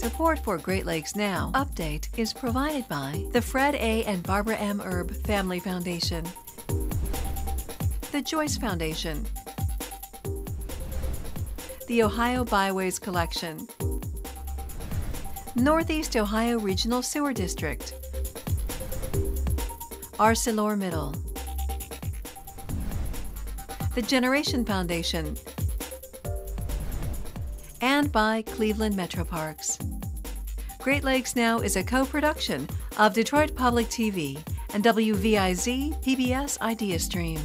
Support for Great Lakes Now update is provided by the Fred A. and Barbara M. Erb Family Foundation, the Joyce Foundation, the Ohio Byways Collection, Northeast Ohio Regional Sewer District, ArcelorMittal, the Generation Foundation, and by Cleveland Metro Parks. Great Lakes Now is a co-production of Detroit Public TV and WVIZ PBS Idea Stream.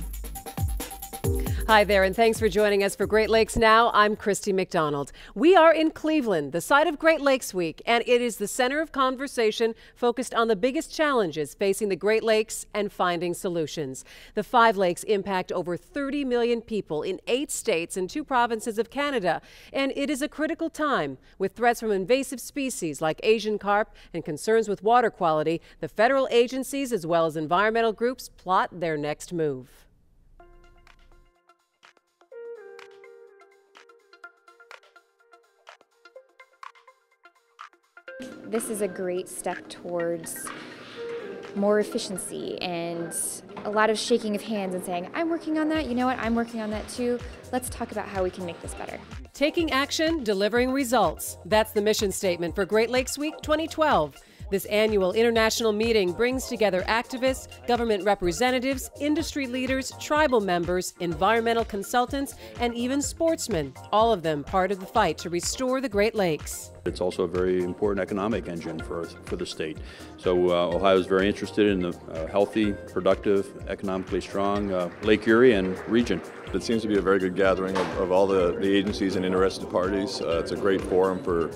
Hi there, and thanks for joining us for Great Lakes Now. I'm Christy McDonald. We are in Cleveland, the site of Great Lakes Week, and it is the center of conversation focused on the biggest challenges facing the Great Lakes and finding solutions. The Five Lakes impact over 30 million people in 8 states and 2 provinces of Canada, and it is a critical time. With threats from invasive species like Asian carp and concerns with water quality, the federal agencies as well as environmental groups plot their next move. This is a great step towards more efficiency and a lot of shaking of hands and saying, I'm working on that, you know what, I'm working on that too. Let's talk about how we can make this better. Taking action, delivering results. That's the mission statement for Great Lakes Week 2012. This annual international meeting brings together activists, government representatives, industry leaders, tribal members, environmental consultants, and even sportsmen, all of them part of the fight to restore the Great Lakes. It's also a very important economic engine for the state. So Ohio is very interested in the healthy, productive, economically strong Lake Erie and region. It seems to be a very good gathering of all the agencies and interested parties. It's a great forum for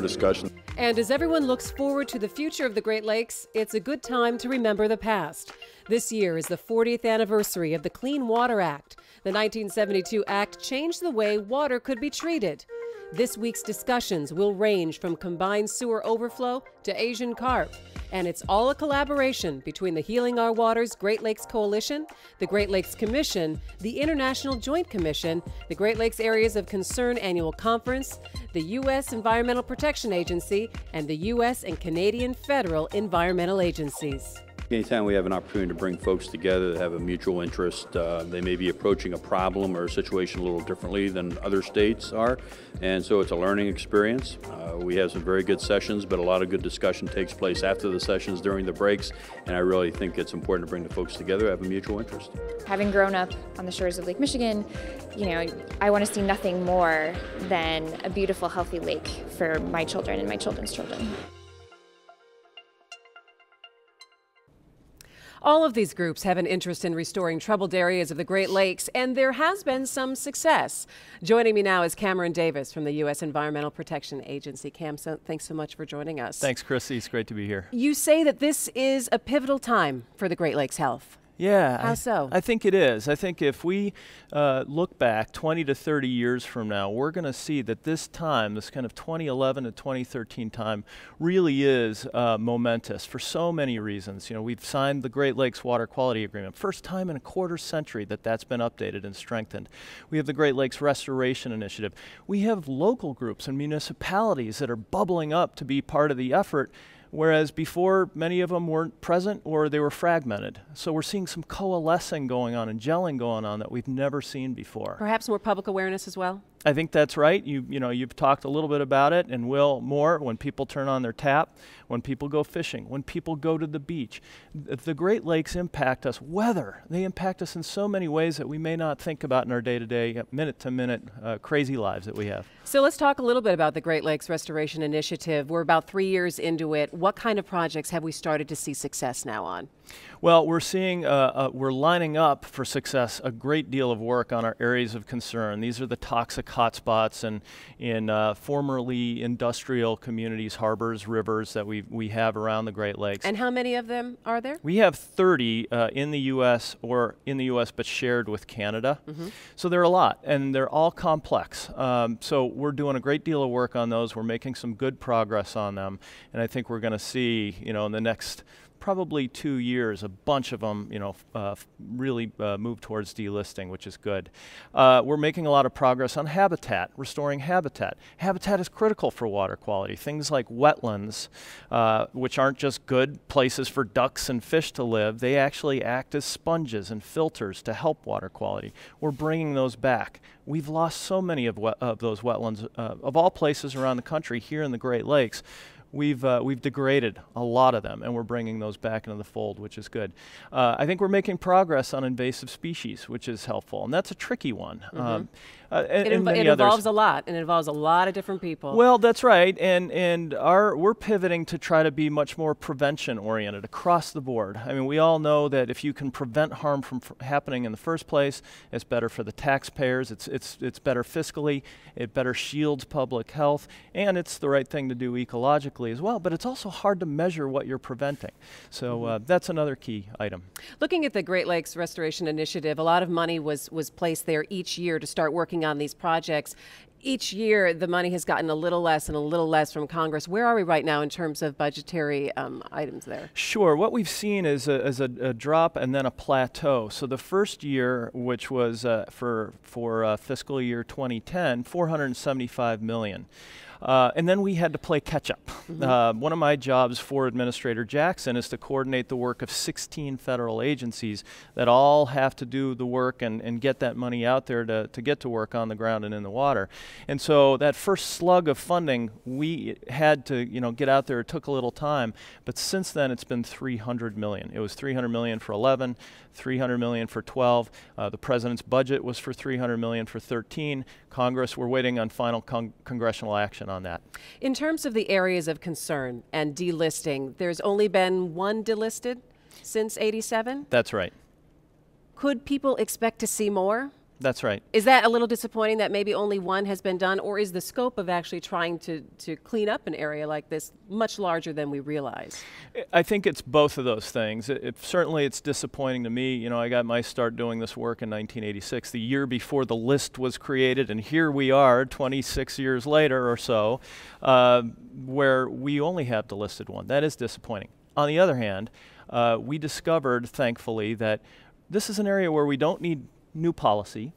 discussion. And as everyone looks forward to the future of the Great Lakes, it's a good time to remember the past. This year is the 40th anniversary of the Clean Water Act. The 1972 Act changed the way water could be treated. This week's discussions will range from combined sewer overflow to Asian carp. And it's all a collaboration between the Healing Our Waters Great Lakes Coalition, the Great Lakes Commission, the International Joint Commission, the Great Lakes Areas of Concern Annual Conference, the U.S. Environmental Protection Agency, and the U.S. and Canadian federal environmental agencies. Anytime we have an opportunity to bring folks together that have a mutual interest, they may be approaching a problem or a situation a little differently than other states are, and so it's a learning experience. We have some very good sessions, but a lot of good discussion takes place after the sessions, during the breaks, and I really think it's important to bring the folks together who have a mutual interest. Having grown up on the shores of Lake Michigan, you know, I want to see nothing more than a beautiful, healthy lake for my children and my children's children. All of these groups have an interest in restoring troubled areas of the Great Lakes, and there has been some success. Joining me now is Cameron Davis from the U.S. Environmental Protection Agency. Cam, thanks so much for joining us. Thanks, Christy. It's great to be here. You say that this is a pivotal time for the Great Lakes health. Yeah. How so? I think it is. I think if we look back 20 to 30 years from now, we're going to see that this time, this kind of 2011 to 2013 time, really is momentous for so many reasons. You know, we've signed the Great Lakes Water Quality Agreement. First time in a quarter century that's been updated and strengthened. We have the Great Lakes Restoration Initiative. We have local groups and municipalities that are bubbling up to be part of the effort, whereas before many of them weren't present or they were fragmented. So we're seeing some coalescing going on and gelling going on that we've never seen before. Perhaps more public awareness as well? I think that's right. You've talked a little bit about it and will more when people turn on their tap, when people go fishing, when people go to the beach. The Great Lakes impact us. They impact us in so many ways that we may not think about in our day-to-day, minute-to-minute crazy lives that we have. So let's talk a little bit about the Great Lakes Restoration Initiative. We're about 3 years into it. What kind of projects have we started to see success now on? Well, we're seeing, we're lining up for success a great deal of work on our areas of concern. These are the toxic hotspots in formerly industrial communities, harbors, rivers that we have around the Great Lakes. And how many of them are there? We have 30 in the U.S. but shared with Canada. Mm-hmm. So there are a lot, and they're all complex. So we're doing a great deal of work on those. We're making some good progress on them, and I think we're going to see, in the next probably 2 years, a bunch of them, really move towards delisting, which is good. We're making a lot of progress on habitat, restoring habitat. Habitat is critical for water quality. Things like wetlands, which aren't just good places for ducks and fish to live, they actually act as sponges and filters to help water quality. We're bringing those back. We've lost so many of those wetlands, of all places around the country, here in the Great Lakes. We've degraded a lot of them, and we're bringing those back into the fold, which is good. I think we're making progress on invasive species, which is helpful, and that's a tricky one. Mm-hmm. It involves a lot, and it involves a lot of different people. Well, that's right, and we're pivoting to try to be much more prevention-oriented across the board. I mean, we all know that if you can prevent harm from happening in the first place, it's better for the taxpayers, it's better fiscally, it better shields public health, and it's the right thing to do ecologically as well, but it's also hard to measure what you're preventing. So that's another key item. Looking at the Great Lakes Restoration Initiative, a lot of money was placed there each year to start working on these projects. Each year, the money has gotten a little less and a little less from Congress. Where are we right now in terms of budgetary items there? Sure. What we've seen is a drop and then a plateau. So the first year, which was for fiscal year 2010, $475 million. And then we had to play catch up. Mm-hmm. One of my jobs for Administrator Jackson is to coordinate the work of 16 federal agencies that all have to do the work and get that money out there to get to work on the ground and in the water. And so that first slug of funding, we had to get out there. It took a little time, but since then it's been $300 million. It was $300 million for 11, $300 million for 12. The president's budget was for $300 million for 13. Congress, we're waiting on final congressional action on that. In terms of the areas of concern and delisting, there's only been one delisted since '87? That's right. Could people expect to see more? That's right. Is that a little disappointing that maybe only one has been done, or is the scope of actually trying to clean up an area like this much larger than we realize? I think it's both of those things. Certainly it's disappointing to me. I got my start doing this work in 1986, the year before the list was created, and here we are 26 years later or so, where we only have the listed one. That is disappointing. On the other hand, we discovered, thankfully, that this is an area where we don't need new policy.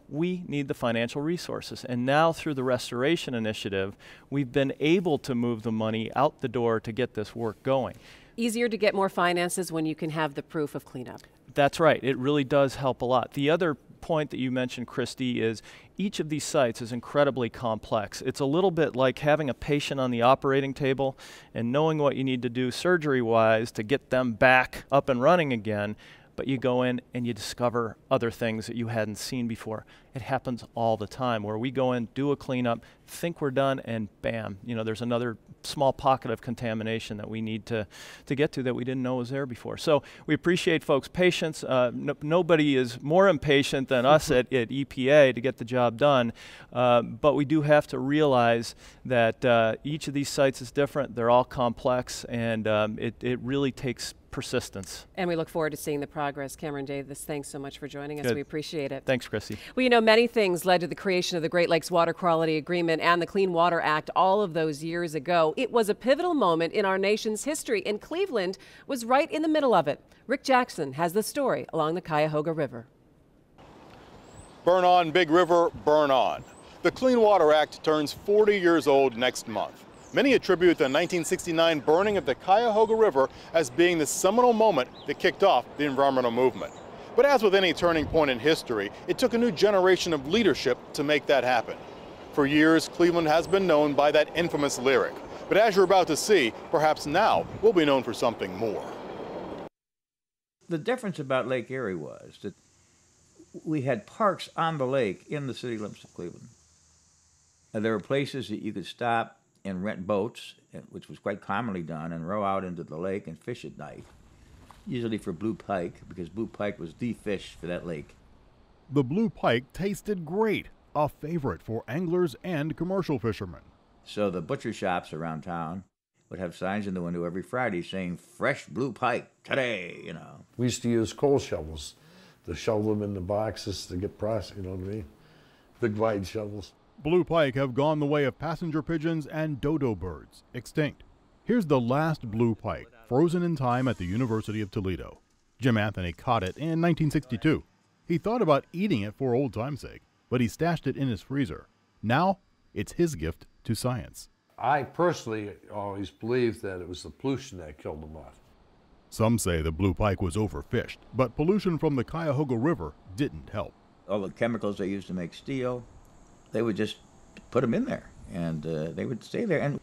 We need the financial resources. And now through the Restoration Initiative, we've been able to move the money out the door to get this work going. Easier to get more finances when you can have the proof of cleanup. That's right. It really does help a lot. The other point that you mentioned, Christy, is each of these sites is incredibly complex. It's a little bit like having a patient on the operating table and knowing what you need to do surgery-wise to get them back up and running again. But you go in and you discover other things that you hadn't seen before. It happens all the time where we go in, do a cleanup, think we're done, and bam, there's another small pocket of contamination that we need to get to that we didn't know was there before. So we appreciate folks' patience. Nobody is more impatient than us at EPA to get the job done, but we do have to realize that each of these sites is different. They're all complex, and it really takes persistence. And we look forward to seeing the progress. Cameron Davis, thanks so much for joining us. Good. We appreciate it. Thanks, Christy. Well, many things led to the creation of the Great Lakes Water Quality Agreement and the Clean Water Act all of those years ago. It was a pivotal moment in our nation's history, and Cleveland was right in the middle of it. Rick Jackson has the story along the Cuyahoga River. Burn on, Big River, burn on. The Clean Water Act turns 40 years old next month. Many attribute the 1969 burning of the Cuyahoga River as being the seminal moment that kicked off the environmental movement. But as with any turning point in history, it took a new generation of leadership to make that happen. For years, Cleveland has been known by that infamous lyric. But as you're about to see, perhaps now we'll be known for something more. The difference about Lake Erie was that we had parks on the lake in the city limits of Cleveland. There were places that you could stop and rent boats, which was quite commonly done, and row out into the lake and fish at night, usually for blue pike, because blue pike was the fish for that lake. The blue pike tasted great, a favorite for anglers and commercial fishermen. So the butcher shops around town would have signs in the window every Friday saying, "Fresh blue pike today," We used to use coal shovels to shovel them in the boxes to get processed, you know what I mean? Big wide shovels. Blue pike have gone the way of passenger pigeons and dodo birds, extinct. Here's the last blue pike, frozen in time at the University of Toledo. Jim Anthony caught it in 1962. He thought about eating it for old time's sake, but he stashed it in his freezer. Now, it's his gift to science. I personally always believed that it was the pollution that killed them off. Some say the blue pike was overfished, but pollution from the Cuyahoga River didn't help. All the chemicals they used to make steel, they would just put them in there, and they would stay there. And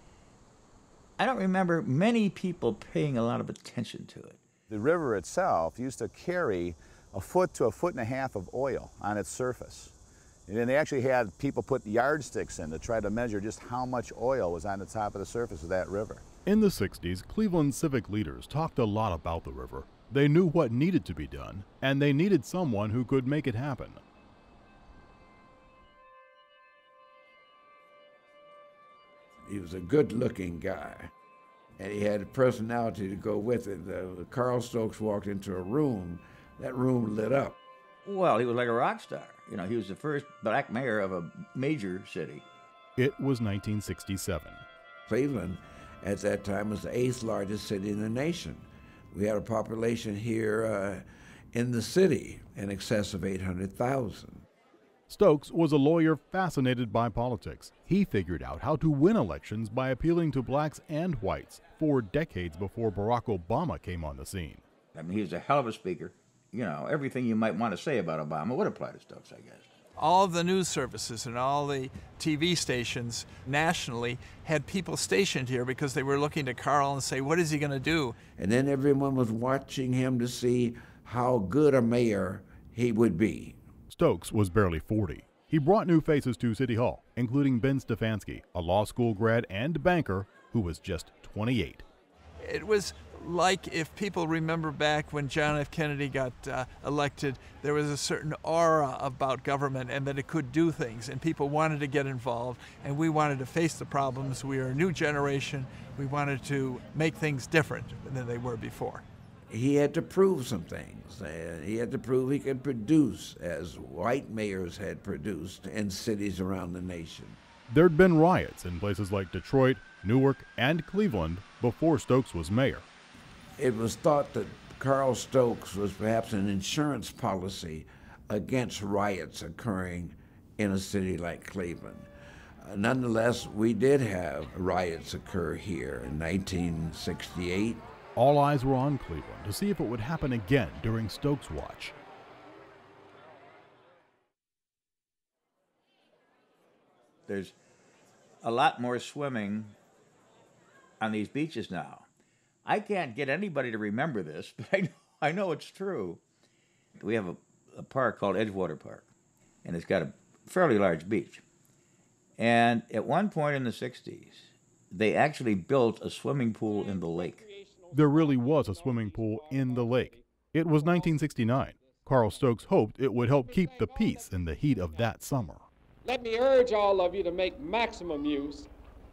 I don't remember many people paying a lot of attention to it. The river itself used to carry a foot to a foot and a half of oil on its surface. And then they actually had people put yardsticks in to try to measure just how much oil was on the top of the surface of that river. In the 60s, Cleveland civic leaders talked a lot about the river. They knew what needed to be done, and they needed someone who could make it happen. He was a good-looking guy, and he had a personality to go with it. Carl Stokes walked into a room, that room lit up. Well, he was like a rock star. You know, he was the first black mayor of a major city. It was 1967. Cleveland, at that time, was the 8th largest city in the nation. We had a population here in the city in excess of 800,000. Stokes was a lawyer fascinated by politics. He figured out how to win elections by appealing to blacks and whites 4 decades before Barack Obama came on the scene. I mean, he was a hell of a speaker. You know, everything you might want to say about Obama would apply to Stokes, I guess. All of the news services and all the TV stations nationally had people stationed here because they were looking to Carl and say, what is he going to do? And then everyone was watching him to see how good a mayor he would be. Stokes was barely 40. He brought new faces to City Hall, including Ben Stefanski, a law school grad and banker who was just 28. It was like if people remember back when John F. Kennedy got elected, there was a certain aura about government and that it could do things, and people wanted to get involved, and we wanted to face the problems. We are a new generation. We wanted to make things different than they were before. He had to prove some things. He had to prove he could produce as white mayors had produced in cities around the nation. There'd been riots in places like Detroit, Newark, and Cleveland before Stokes was mayor. It was thought that Carl Stokes was perhaps an insurance policy against riots occurring in a city like Cleveland. Nonetheless, we did have riots occur here in 1968. All eyes were on Cleveland to see if it would happen again during Stokes' watch. There's a lot more swimming on these beaches now. I can't get anybody to remember this, but I know it's true. We have a park called Edgewater Park, and it's got a fairly large beach. And at one point in the 60s, they actually built a swimming pool in the lake. There really was a swimming pool in the lake. It was 1969. Carl Stokes hoped it would help keep the peace in the heat of that summer. Let me urge all of you to make maximum use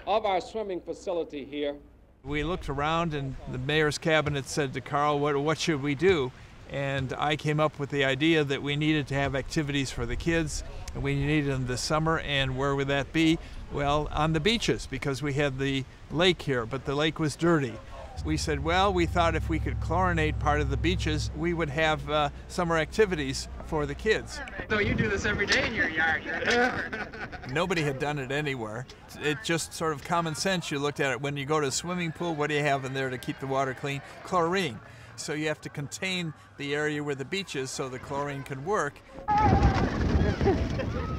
of our swimming facility here. We looked around and the mayor's cabinet said to Carl, what should we do? And I came up with the idea that we needed to have activities for the kids, and we needed them this summer. And where would that be? Well, on the beaches, because we had the lake here, but the lake was dirty. We said, well, we thought if we could chlorinate part of the beaches, we would have summer activities for the kids. So you do this every day in your yard? Nobody had done it anywhere. It just sort of common sense. You looked at it. When you go to a swimming pool, what do you have in there to keep the water clean? Chlorine. So you have to contain the area where the beach is so the chlorine can work.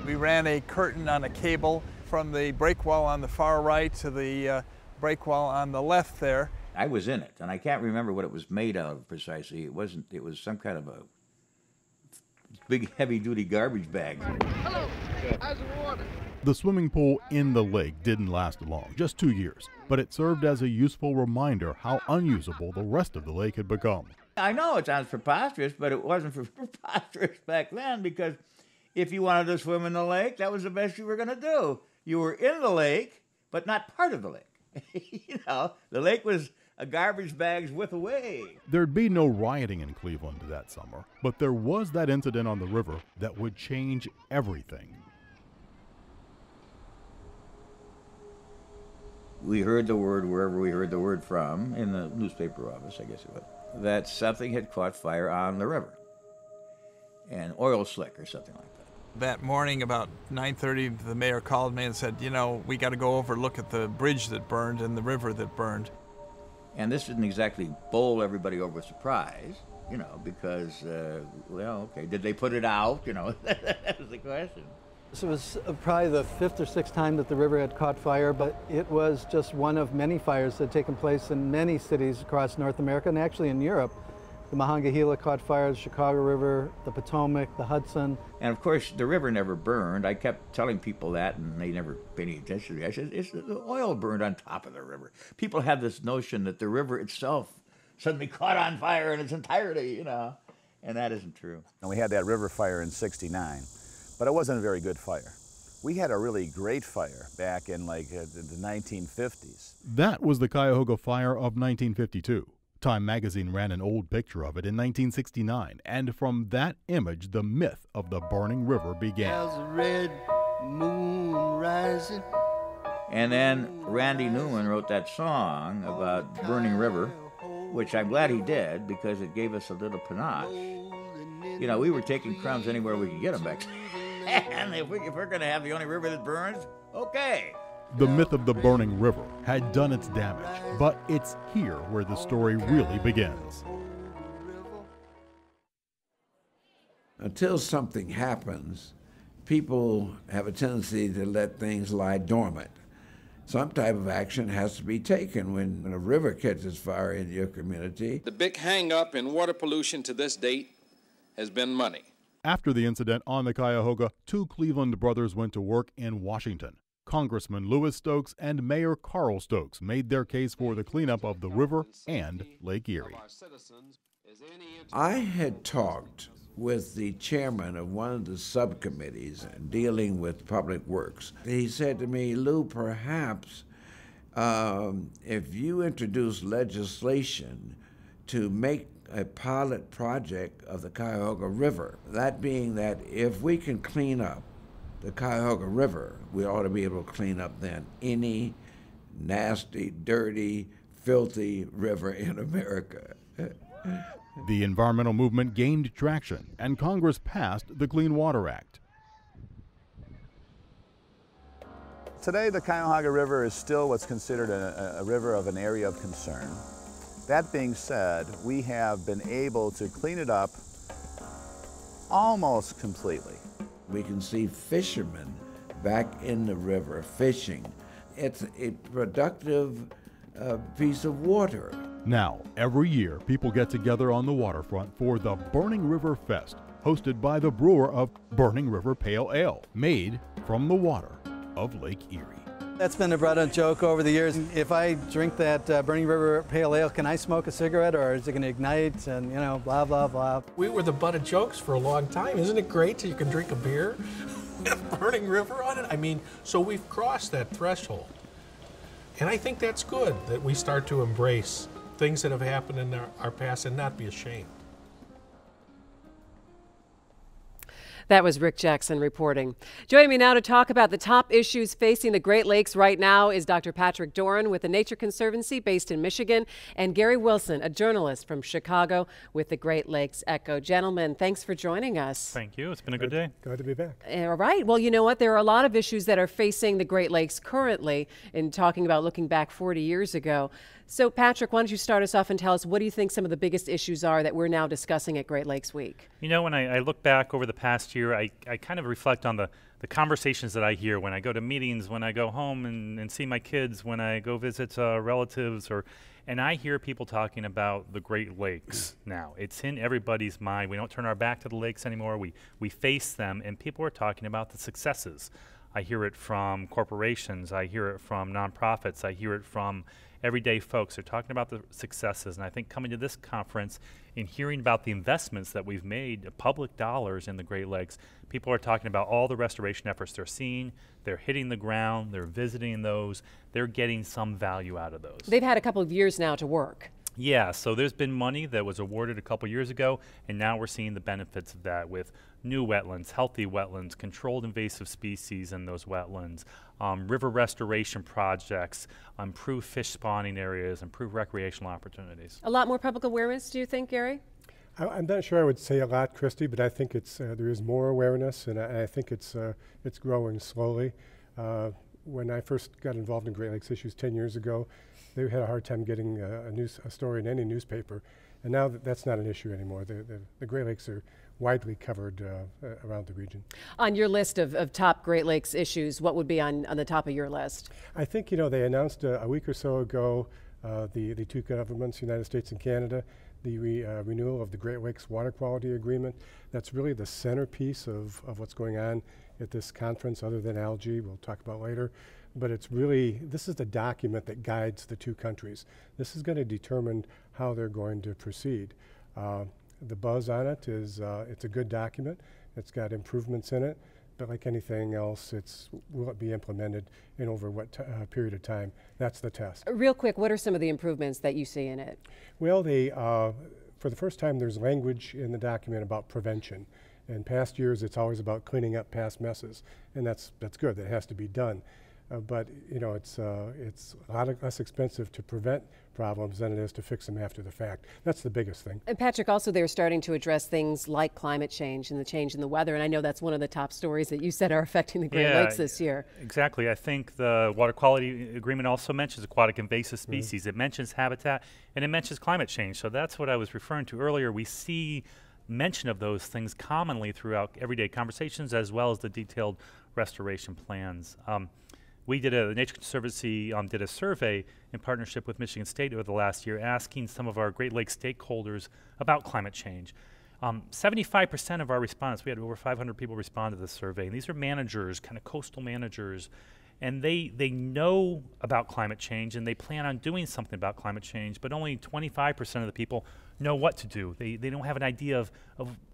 We ran a curtain on a cable from the break wall on the far right to the break wall on the left there. I was in it, and I can't remember what it was made out of precisely. It was some kind of a big heavy-duty garbage bag. Hello, how's the water? The swimming pool in the lake didn't last long, just 2 years, but it served as a useful reminder how unusable the rest of the lake had become. I know it sounds preposterous, but it wasn't preposterous back then, because if you wanted to swim in the lake, that was the best you were going to do. You were in the lake, but not part of the lake. You know, the lake was a garbage bag's width away. There'd be no rioting in Cleveland that summer, but there was that incident on the river that would change everything. We heard the word wherever we heard the word from, in the newspaper office, I guess it was, that something had caught fire on the river. An oil slick or something like that. That morning about 9:30, the mayor called me and said, you know, we got to go over look at the bridge that burned and the river that burned. And this didn't exactly bowl everybody over with surprise, you know, because, well, okay, did they put it out? You know, that was the question. This was probably the 5th or 6th time that the river had caught fire, but it was just one of many fires that had taken place in many cities across North America and actually in Europe. The Monongahela caught fire, the Chicago River, the Potomac, the Hudson. And of course, the river never burned. I kept telling people that, and they never paid any attention to me. I said, it's the oil burned on top of the river. People have this notion that the river itself suddenly caught on fire in its entirety, you know, and that isn't true. And we had that river fire in '69, but it wasn't a very good fire. We had a really great fire back in like the 1950s. That was the Cuyahoga Fire of 1952. Time magazine ran an old picture of it in 1969, and from that image, the myth of the burning river began. There's a red moon rising. And then Randy Newman wrote that song about Burning River, which I'm glad he did because it gave us a little panache. You know, we were taking crumbs anywhere we could get them back then. And if we're going to have the only river that burns, okay. The myth of the burning river had done its damage, but it's here where the story really begins. Until something happens, people have a tendency to let things lie dormant. Some type of action has to be taken when a river catches fire in your community. The big hang-up in water pollution to this date has been money. After the incident on the Cuyahoga, 2 Cleveland brothers went to work in Washington. Congressman Louis Stokes and Mayor Carl Stokes made their case for the cleanup of the river and Lake Erie. I had talked with the chairman of one of the subcommittees dealing with public works. He said to me, Lou, perhaps if you introduce legislation to make a pilot project of the Cuyahoga River, that being that if we can clean up the Cuyahoga River, we ought to be able to clean up then any nasty, dirty, filthy river in America. The environmental movement gained traction, and Congress passed the Clean Water Act. Today, the Cuyahoga River is still what's considered a river of an area of concern. That being said, we have been able to clean it up almost completely. We can see fishermen back in the river fishing. It's a productive piece of water. Now, every year, people get together on the waterfront for the Burning River Fest, hosted by the brewer of Burning River Pale Ale, made from the water of Lake Erie. That's been a brought-up joke over the years. If I drink that Burning River Pale Ale, can I smoke a cigarette, or is it going to ignite, and, you know, blah, blah, blah. We were the butt of jokes for a long time. Isn't it great that you can drink a beer with Burning River on it? I mean, so we've crossed that threshold. And I think that's good, that we start to embrace things that have happened in our past and not be ashamed. That was Rick Jackson reporting. Joining me now to talk about the top issues facing the Great Lakes right now is Dr. Patrick Doran with the Nature Conservancy based in Michigan, and Gary Wilson, a journalist from Chicago with the Great Lakes Echo. Gentlemen, thanks for joining us. Thank you. It's been a good day. Glad to be back. All right. Well, you know what? There are a lot of issues that are facing the Great Lakes currently in talking about looking back 40 years ago. So, Patrick, why don't you start us off and tell us what do you think some of the biggest issues are that we're now discussing at Great Lakes Week? You know, when I look back over the past year, I kind of reflect on the conversations that I hear when I go to meetings, when I go home and see my kids, when I go visit relatives, and I hear people talking about the Great Lakes now. It's in everybody's mind. We don't turn our back to the lakes anymore. We face them, and people are talking about the successes. I hear it from corporations. I hear it from nonprofits. I hear it from everyday folks. They're talking about the successes, and I think coming to this conference and hearing about the investments that we've made, public dollars in the Great Lakes, people are talking about all the restoration efforts they're seeing. They're hitting the ground. They're visiting those. They're getting some value out of those. They've had a couple of years now to work. Yeah, so there's been money that was awarded a couple years ago, and now we're seeing the benefits of that with new wetlands, healthy wetlands, controlled invasive species in those wetlands, river restoration projects, improved fish spawning areas, improved recreational opportunities. A lot more public awareness, do you think, Gary? I'm not sure I would say a lot, Christy, but I think it's there is more awareness, and I think it's growing slowly. When I first got involved in Great Lakes issues 10 years ago, they had a hard time getting a story in any newspaper, and now that's not an issue anymore. The Great Lakes are widely covered around the region. On your list of top Great Lakes issues, what would be on the top of your list? I think, they announced a week or so ago, the two governments, United States and Canada, the renewal of the Great Lakes Water Quality Agreement. That's really the centerpiece of what's going on at this conference, other than algae, we'll talk about later. But this is the document that guides the two countries. This is going to determine how they're going to proceed. The buzz on it is it's a good document. It's got improvements in it, but like anything else, will it be implemented in over what period of time? That's the test. Real quick, what are some of the improvements that you see in it? Well, for the first time, there's language in the document about prevention. In past years, it's always about cleaning up past messes, and that's good. That has to be done. But it's a lot less expensive to prevent problems than it is to fix them after the fact. That's the biggest thing. And Patrick, also they're starting to address things like climate change and the change in the weather, and I know that's one of the top stories that you said are affecting the Great Lakes this year. Exactly. I think the Water Quality Agreement also mentions aquatic invasive species. It mentions habitat, and it mentions climate change. So that's what I was referring to earlier. We see mention of those things commonly throughout everyday conversations, as well as the detailed restoration plans. The Nature Conservancy did a survey in partnership with Michigan State over the last year, asking some of our Great Lakes stakeholders about climate change. 75% of our respondents, we had over 500 people respond to this survey, and these are managers, kind of coastal managers, and they know about climate change and they plan on doing something about climate change, but only 25% of the people know what to do. They don't have an idea of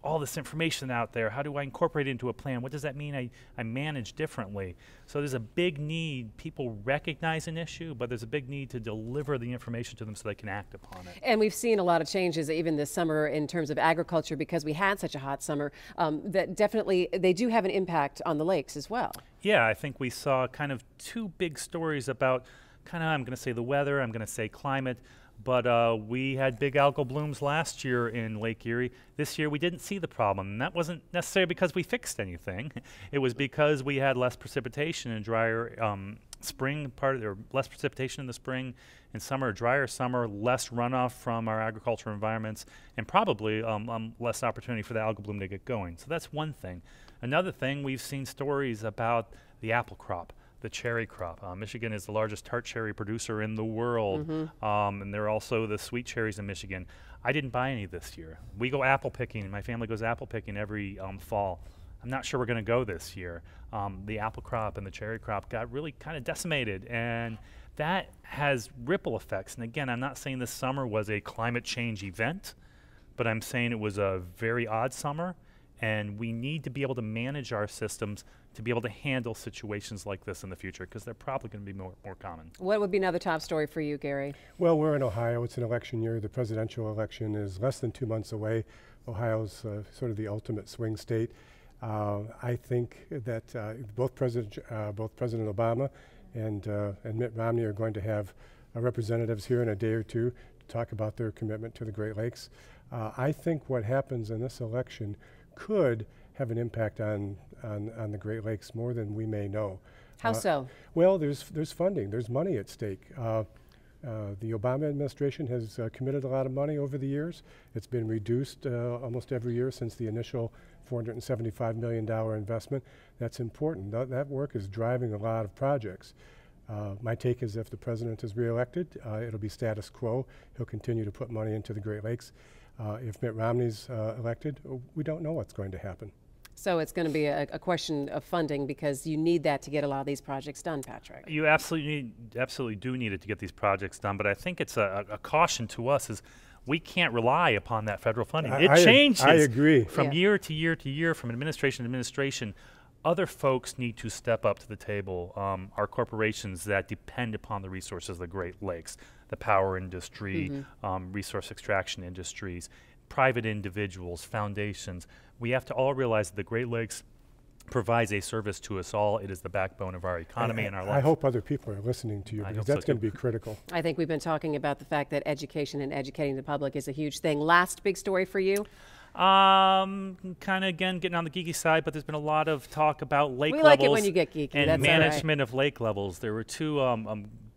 all this information out there. How do I incorporate it into a plan? What does that mean I manage differently? So there's a big need. People recognize an issue, but there's a big need to deliver the information to them so they can act upon it. And we've seen a lot of changes even this summer in terms of agriculture because we had such a hot summer that definitely they do have an impact on the lakes as well. Yeah, I think we saw kind of two big stories about I'm going to say the weather, I'm going to say climate. But we had big algal blooms last year in Lake Erie. This year we didn't see the problem. And that wasn't necessarily because we fixed anything. It was because we had less precipitation in drier spring, less precipitation in the spring and summer, drier summer, less runoff from our agricultural environments, and probably less opportunity for the algal bloom to get going. So that's one thing. Another thing, we've seen stories about the apple crop, the cherry crop. Michigan is the largest tart cherry producer in the world, and they're also the sweet cherries in Michigan. I didn't buy any this year. We go apple picking. My family goes apple picking every fall. I'm not sure we're going to go this year. The apple crop and the cherry crop got really kind of decimated, and that has ripple effects. And again, I'm not saying this summer was a climate change event, but I'm saying it was a very odd summer, and we need to be able to manage our systems to be able to handle situations like this in the future, because they're probably going to be more common. What would be another top story for you, Gary? Well, we're in Ohio. It's an election year. The presidential election is less than 2 months away. Ohio's sort of the ultimate swing state. I think that both President Obama and Mitt Romney are going to have representatives here in a day or two to talk about their commitment to the Great Lakes. I think what happens in this election could have an impact on the Great Lakes more than we may know. How so? Well, there's funding. There's money at stake. The Obama administration has committed a lot of money over the years. It's been reduced almost every year since the initial $475 million investment. That's important. That work is driving a lot of projects. My take is if the president is reelected, it'll be status quo. He'll continue to put money into the Great Lakes. If Mitt Romney's elected, we don't know what's going to happen. So it's going to be a question of funding because you need that to get a lot of these projects done, Patrick. You absolutely do need it to get these projects done, but I think it's a caution to us is we can't rely upon that federal funding. It changes I agree. From year to year to year, from administration to administration. Other folks need to step up to the table. Our corporations that depend upon the resources of the Great Lakes. the power industry, resource extraction industries, private individuals, foundations. We have to all realize that the Great Lakes provides a service to us all. It is the backbone of our economy and our life. I hope other people are listening to you, because that's going to be critical. I think we've been talking about the fact that education and educating the public is a huge thing. Last big story for you? Kind of, again, getting on the geeky side, but there's been a lot of talk about lake levels. We like it when you get geeky. And that's management of lake levels. There were two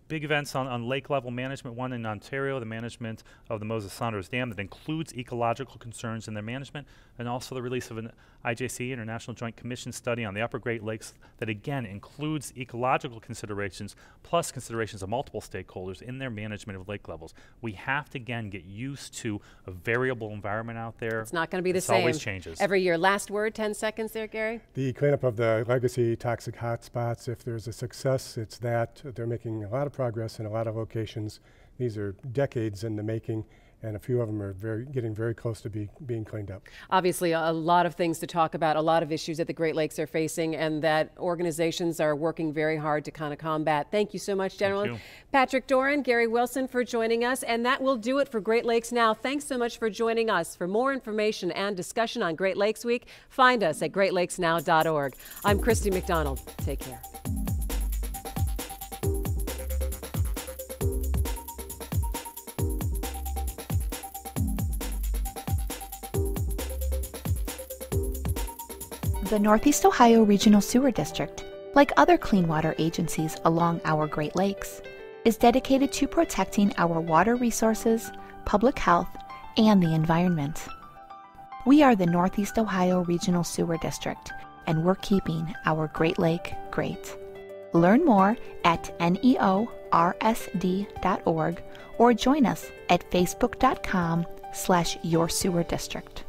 big events on lake level management, one in Ontario, the management of the Moses Saunders Dam that includes ecological concerns in their management, and also the release of an IJC, International Joint Commission study on the Upper Great Lakes that again includes ecological considerations plus considerations of multiple stakeholders in their management of lake levels. We have to again get used to a variable environment out there. It's not going to be the same. It always changes. Every year. Last word, 10 seconds there, Gary? The cleanup of the legacy toxic hotspots, if there's a success, it's that. They're making a lot of progress in a lot of locations. These are decades in the making, and a few of them are getting very close to being cleaned up. Obviously, a lot of things to talk about, a lot of issues that the Great Lakes are facing, and that organizations are working very hard to kind of combat. Thank you so much, General Patrick Doran, Gary Wilson, for joining us, and that will do it for Great Lakes Now. Thanks so much for joining us. For more information and discussion on Great Lakes Week, find us at greatlakesnow.org. I'm Christy McDonald. Take care. The Northeast Ohio Regional Sewer District, like other clean water agencies along our Great Lakes, is dedicated to protecting our water resources, public health, and the environment. We are the Northeast Ohio Regional Sewer District, and we're keeping our Great Lake great. Learn more at neorsd.org or join us at facebook.com/yoursewerdistrict.